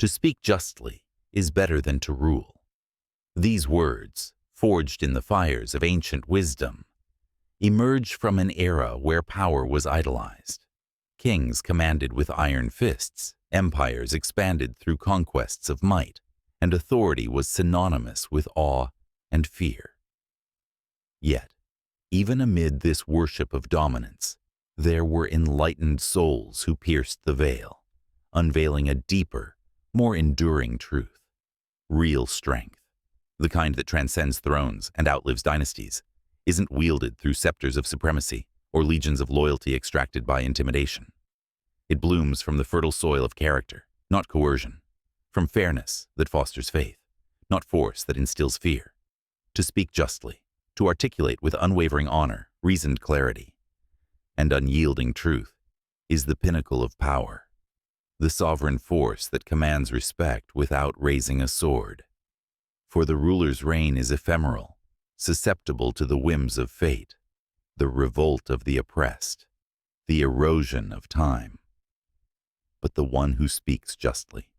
To speak justly is better than to rule. These words, forged in the fires of ancient wisdom, emerge from an era where power was idolized. Kings commanded with iron fists, empires expanded through conquests of might, and authority was synonymous with awe and fear. Yet, even amid this worship of dominance, there were enlightened souls who pierced the veil, unveiling a deeper, more enduring truth. Real strength, the kind that transcends thrones and outlives dynasties, isn't wielded through scepters of supremacy or legions of loyalty extracted by intimidation. It blooms from the fertile soil of character, not coercion, from fairness that fosters faith, not force that instills fear. To speak justly, to articulate with unwavering honor, reasoned clarity, and unyielding truth is the pinnacle of power, the sovereign force that commands respect without raising a sword. For the ruler's reign is ephemeral, susceptible to the whims of fate, the revolt of the oppressed, the erosion of time. But the one who speaks justly,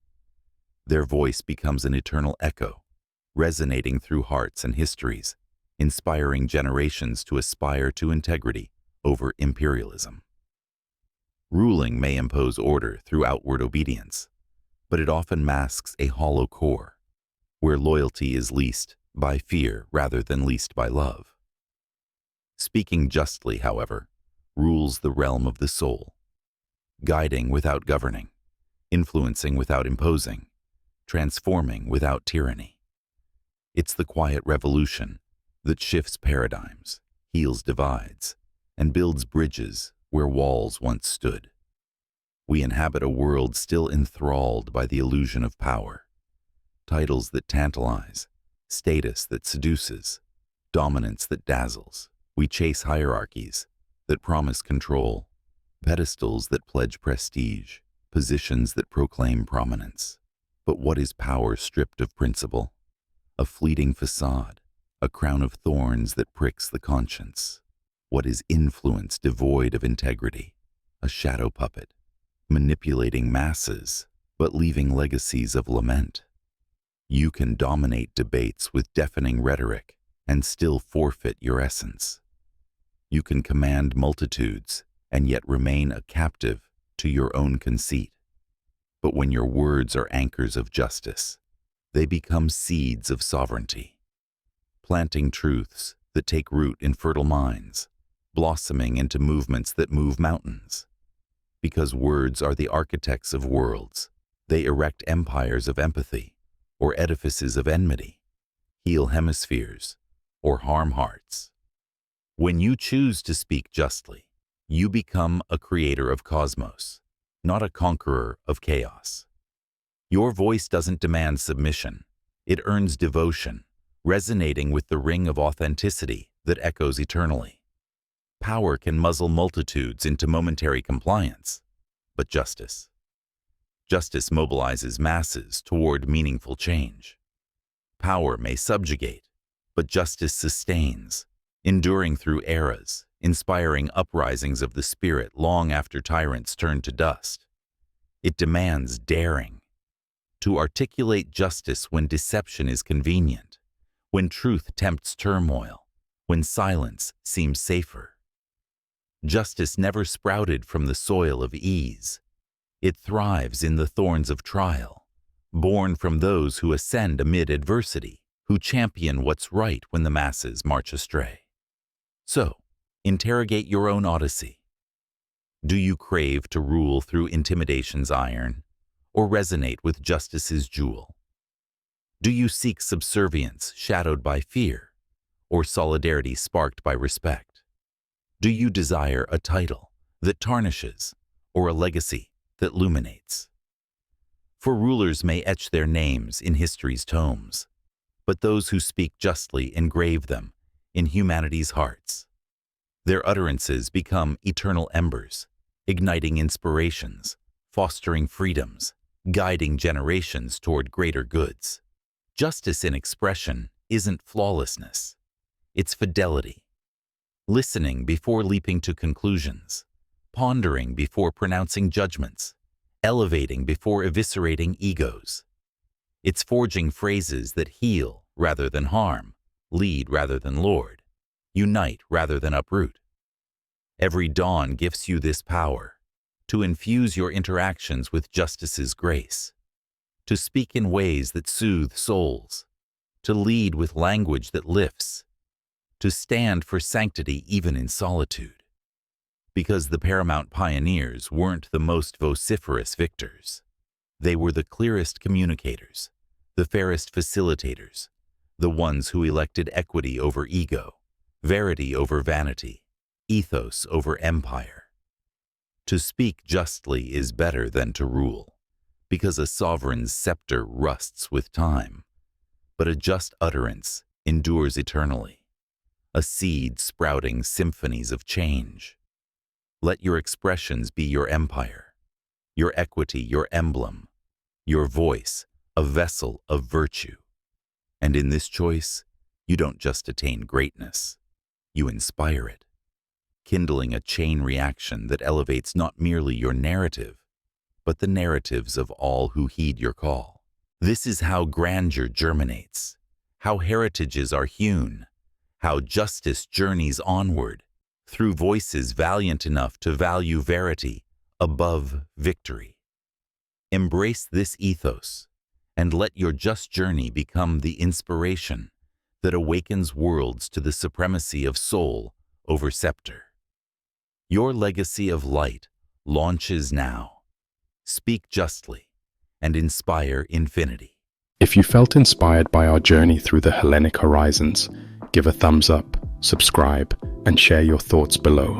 their voice becomes an eternal echo, resonating through hearts and histories, inspiring generations to aspire to integrity over imperialism. Ruling may impose order through outward obedience, but it often masks a hollow core, where loyalty is leased by fear rather than leased by love. Speaking justly, however, rules the realm of the soul, guiding without governing, influencing without imposing, transforming without tyranny. It's the quiet revolution that shifts paradigms, heals divides, and builds bridges where walls once stood. We inhabit a world still enthralled by the illusion of power, titles that tantalize, status that seduces, dominance that dazzles. We chase hierarchies that promise control, pedestals that pledge prestige, positions that proclaim prominence. But what is power stripped of principle? A fleeting facade, a crown of thorns that pricks the conscience. What is influence devoid of integrity? A shadow puppet, manipulating masses, but leaving legacies of lament. You can dominate debates with deafening rhetoric and still forfeit your essence. You can command multitudes and yet remain a captive to your own conceit. But when your words are anchors of justice, they become seeds of sovereignty, planting truths that take root in fertile minds, blossoming into movements that move mountains. Because words are the architects of worlds, they erect empires of empathy or edifices of enmity, heal hemispheres or harm hearts. When you choose to speak justly, you become a creator of cosmos, not a conqueror of chaos. Your voice doesn't demand submission. It earns devotion, resonating with the ring of authenticity that echoes eternally. Power can muzzle multitudes into momentary compliance, but justice mobilizes masses toward meaningful change. Power may subjugate, but justice sustains, enduring through eras, inspiring uprisings of the spirit long after tyrants turn to dust. It demands daring to articulate justice when deception is convenient, when truth tempts turmoil, when silence seems safer. Justice never sprouted from the soil of ease. It thrives in the thorns of trial, born from those who ascend amid adversity, who champion what's right when the masses march astray. So, interrogate your own odyssey. Do you crave to rule through intimidation's iron, or resonate with justice's jewel? Do you seek subservience shadowed by fear, or solidarity sparked by respect? Do you desire a title that tarnishes, or a legacy that illuminates? For rulers may etch their names in history's tomes, but those who speak justly engrave them in humanity's hearts. Their utterances become eternal embers, igniting inspirations, fostering freedoms, guiding generations toward greater goods. Justice in expression isn't flawlessness. It's fidelity. Listening before leaping to conclusions, pondering before pronouncing judgments, elevating before eviscerating egos. It's forging phrases that heal rather than harm, lead rather than lord, unite rather than uproot. Every dawn gifts you this power, to infuse your interactions with justice's grace, to speak in ways that soothe souls, to lead with language that lifts, to stand for sanctity even in solitude. Because the paramount pioneers weren't the most vociferous victors. They were the clearest communicators, the fairest facilitators, the ones who elected equity over ego, verity over vanity, ethos over empire. To speak justly is better than to rule, because a sovereign's scepter rusts with time, but a just utterance endures eternally, a seed sprouting symphonies of change. Let your expressions be your empire, your equity your emblem, your voice a vessel of virtue. And in this choice, you don't just attain greatness, you inspire it, kindling a chain reaction that elevates not merely your narrative, but the narratives of all who heed your call. This is how grandeur germinates, how heritages are hewn, how justice journeys onward, through voices valiant enough to value verity above victory. Embrace this ethos, and let your just journey become the inspiration that awakens worlds to the supremacy of soul over scepter. Your legacy of light launches now. Speak justly and inspire infinity. If you felt inspired by our journey through the Hellenic horizons, give a thumbs up, subscribe, and share your thoughts below.